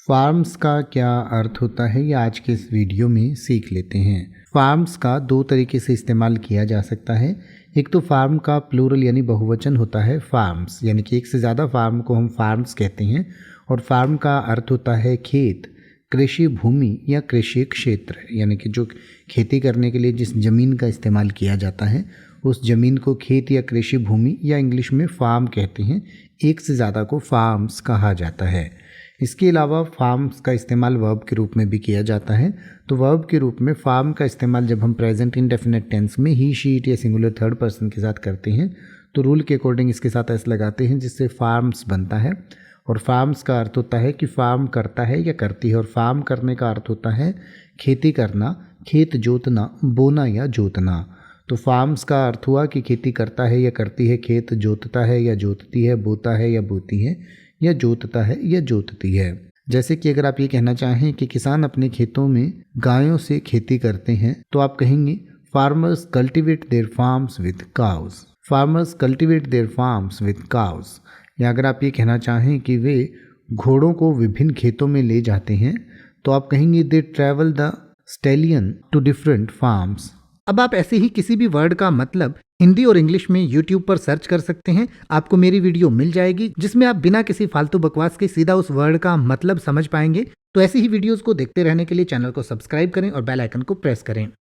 Farms का क्या अर्थ होता है, ये आज के इस वीडियो में सीख लेते हैं। फार्म्स का दो तरीके से इस्तेमाल किया जा सकता है। एक तो फार्म का प्लूरल यानी बहुवचन होता है फार्म्स, यानी कि एक से ज़्यादा फार्म को हम फार्म्स कहते हैं। और फार्म का अर्थ होता है खेत, कृषि भूमि या कृषि क्षेत्र, यानी कि जो खेती करने के लिए जिस ज़मीन का इस्तेमाल किया जाता है उस ज़मीन को खेत या कृषि भूमि या इंग्लिश में फार्म कहते हैं। एक से ज़्यादा को फार्म्स कहा जाता है। इसके अलावा फार्म्स का इस्तेमाल वर्ब के रूप में भी किया जाता है। तो वर्ब के रूप में फार्म का इस्तेमाल जब हम प्रेजेंट इंडेफिनिट टेंस में ही, शी, इट या सिंगुलर थर्ड पर्सन के साथ करते हैं तो रूल के अकॉर्डिंग इसके साथ एस लगाते हैं, जिससे फार्म्स बनता है। और फार्म्स का अर्थ होता है कि फार्म करता है या करती है, और फार्म करने का अर्थ होता है खेती करना, खेत जोतना, बोना या जोतना। तो फार्म्स का अर्थ हुआ कि खेती करता है या करती है, खेत जोतता है या जोतती है, बोता है या बोती है, या जोतता है या जोतती है। जैसे कि अगर आप ये कहना चाहें कि किसान अपने खेतों में गायों से खेती करते हैं तो आप कहेंगे farmers cultivate their farms with cows. Farmers cultivate their farms with cows. या अगर आप ये कहना चाहें कि वे घोड़ों को विभिन्न खेतों में ले जाते हैं तो आप कहेंगे they travel the stallion to different farms. अब आप ऐसे ही किसी भी वर्ड का मतलब हिंदी और इंग्लिश में YouTube पर सर्च कर सकते हैं। आपको मेरी वीडियो मिल जाएगी जिसमें आप बिना किसी फालतू बकवास के सीधा उस वर्ड का मतलब समझ पाएंगे। तो ऐसी ही वीडियोस को देखते रहने के लिए चैनल को सब्सक्राइब करें और बेल आइकन को प्रेस करें।